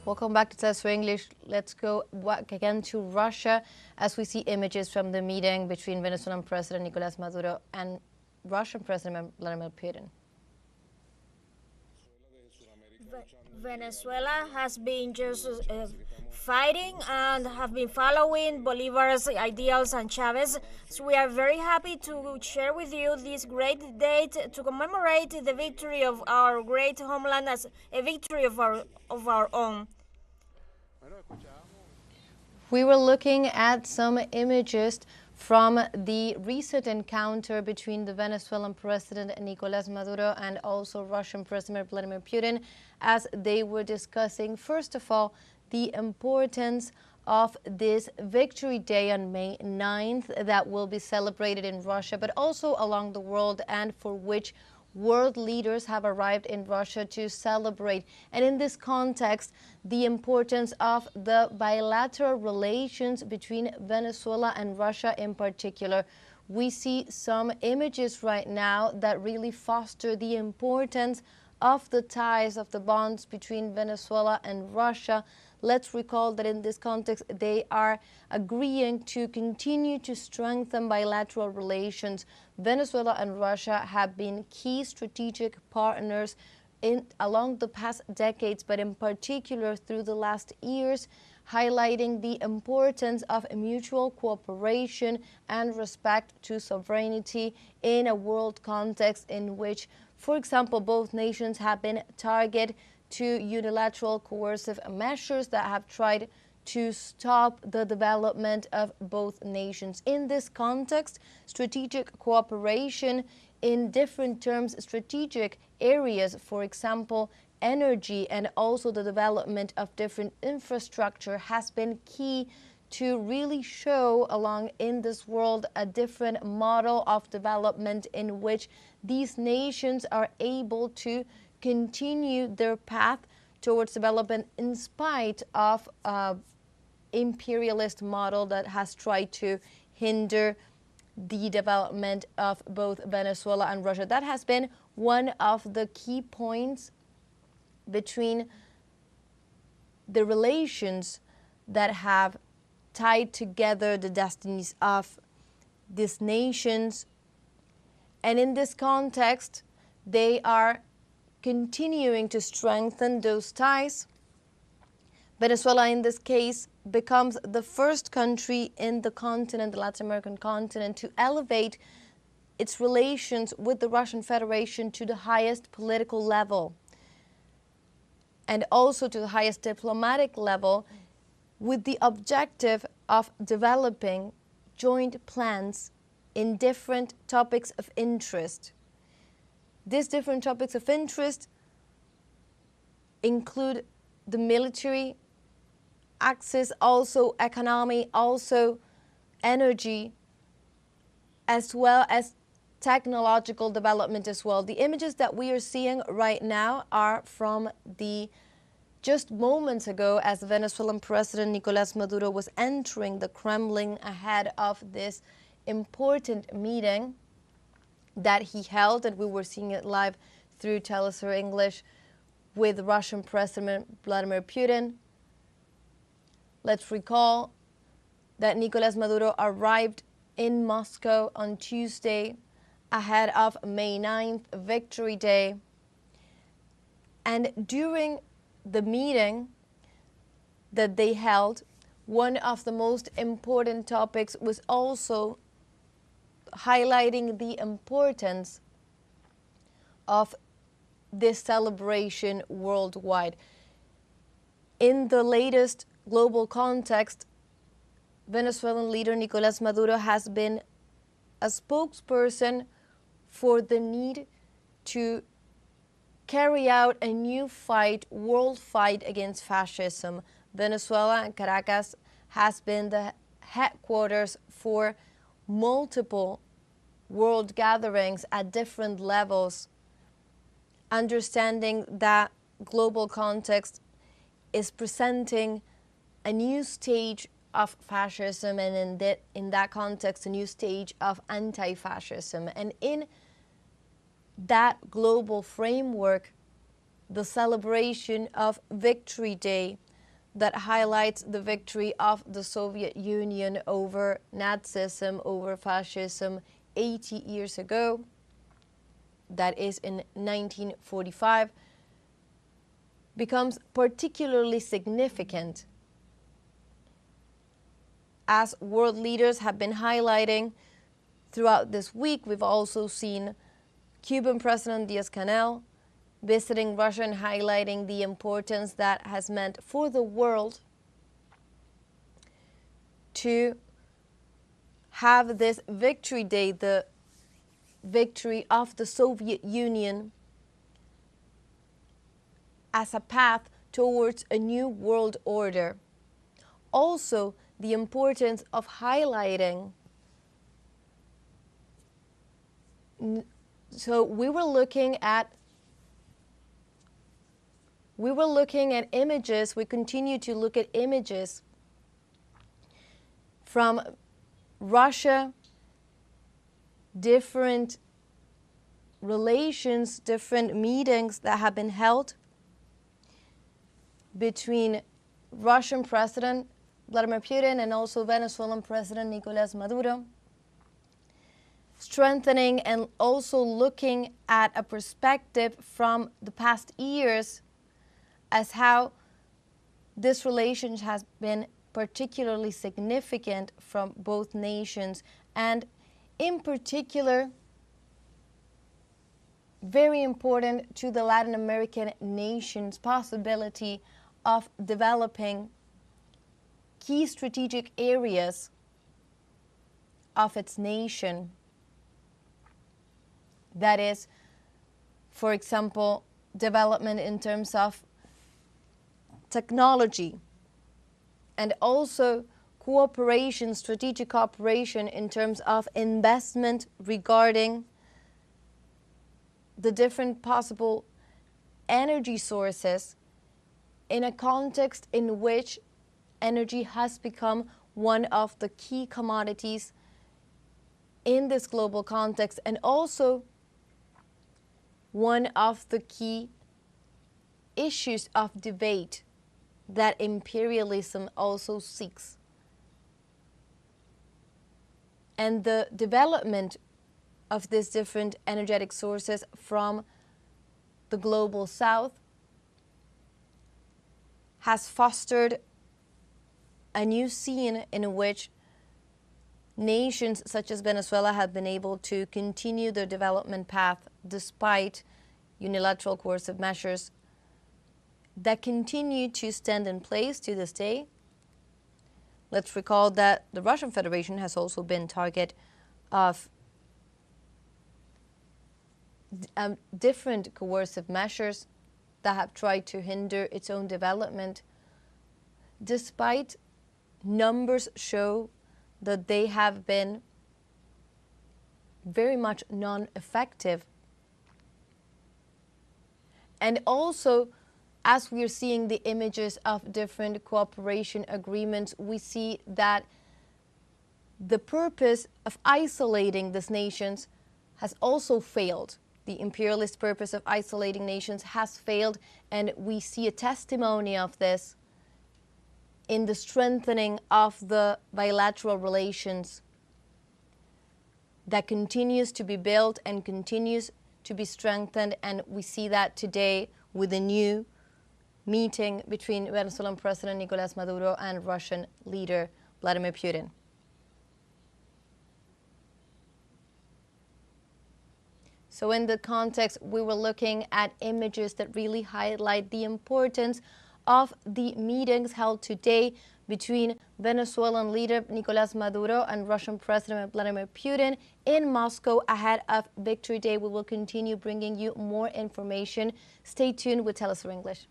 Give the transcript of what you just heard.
Welcome back to teleSUR English. Let's go back again to Russia as we see images from the meeting between Venezuelan President Nicolás Maduro and Russian President Vladimir Putin. Venezuela has been just fighting and have been following Bolivar's ideals and Chavez. So we are very happy to share with you this great date to commemorate the victory of our great homeland as a victory of our own. We were looking at some images from the recent encounter between the Venezuelan President Nicolás Maduro and also Russian President Vladimir Putin as they were discussing, first of all, the importance of this Victory Day on May 9th that will be celebrated in Russia, but also along the world, and for which world leaders have arrived in Russia to celebrate. And in this context, the importance of the bilateral relations between Venezuela and Russia in particular. We see some images right now that really foster the importance of the ties, of the bonds between Venezuela and Russia. Let's recall that in this context, they are agreeing to continue to strengthen bilateral relations. Venezuela and Russia have been key strategic partners along the past decades, but in particular through the last years, highlighting the importance of mutual cooperation and respect to sovereignty in a world context in which, for example, both nations have been targeted to unilateral coercive measures that have tried to stop the development of both nations. In this context, strategic cooperation in different terms, strategic areas, for example, energy and also the development of different infrastructure has been key to really show along in this world a different model of development in which these nations are able to continue their path towards development in spite of imperialist model that has tried to hinder the development of both Venezuela and Russia. That has been one of the key points between the relations that have tied together the destinies of these nations. And in this context, they are continuing to strengthen those ties. Venezuela, in this case, becomes the first country in the continent, the Latin American continent, to elevate its relations with the Russian Federation to the highest political level and also to the highest diplomatic level, with the objective of developing joint plans in different topics of interest. These different topics of interest include the military axis, also economy, also energy, as well as technological development as well. The images that we are seeing right now are from just moments ago as the Venezuelan President Nicolás Maduro was entering the Kremlin ahead of this important meeting that he held, and we were seeing it live through teleSUR English with Russian President Vladimir Putin. Let's recall that Nicolás Maduro arrived in Moscow on Tuesday ahead of May 9th, Victory Day. And during the meeting that they held, one of the most important topics was also highlighting the importance of this celebration worldwide. In the latest global context, Venezuelan leader Nicolás Maduro has been a spokesperson for the need to carry out a new fight, world fight against fascism. Venezuela and Caracas has been the headquarters for multiple world gatherings at different levels, understanding that global context is presenting a new stage of fascism, and in that context, a new stage of anti-fascism. And in that global framework, the celebration of Victory Day that highlights the victory of the Soviet Union over Nazism, over fascism 80 years ago, that is in 1945, becomes particularly significant as world leaders have been highlighting throughout this week. We've also seen Cuban President Díaz-Canel visiting Russia and highlighting the importance that has meant for the world to have this victory day, the victory of the Soviet Union, as a path towards a new world order. Also, the importance of highlighting. So we were looking at images, we continue to look at images from Russia, different relations, different meetings that have been held between Russian President Vladimir Putin and also Venezuelan President Nicolás Maduro, strengthening and also looking at a perspective from the past years as how this relation has been particularly significant from both nations, and in particular very important to the Latin American nations' possibility of developing key strategic areas of its nation. That is, for example, development in terms of technology, and also cooperation, strategic cooperation in terms of investment regarding the different possible energy sources in a context in which energy has become one of the key commodities in this global context, and also one of the key issues of debate that imperialism also seeks. And the development of these different energetic sources from the global south has fostered a new scene in which nations such as Venezuela have been able to continue their development path despite unilateral coercive measures that continue to stand in place to this day. Let's recall that the Russian Federation has also been target of different coercive measures that have tried to hinder its own development, despite numbers show that they have been very much non-effective. And also, as we are seeing the images of different cooperation agreements, we see that the purpose of isolating these nations has also failed. The imperialist purpose of isolating nations has failed, and we see a testimony of this in the strengthening of the bilateral relations that continues to be built and continues to be strengthened. And we see that today with a new meeting between Venezuelan President Nicolás Maduro and Russian leader Vladimir Putin. So in the context, we were looking at images that really highlight the importance of the meetings held today between Venezuelan leader Nicolás Maduro and Russian President Vladimir Putin in Moscow ahead of Victory Day. We will continue bringing you more information. Stay tuned with teleSUR English.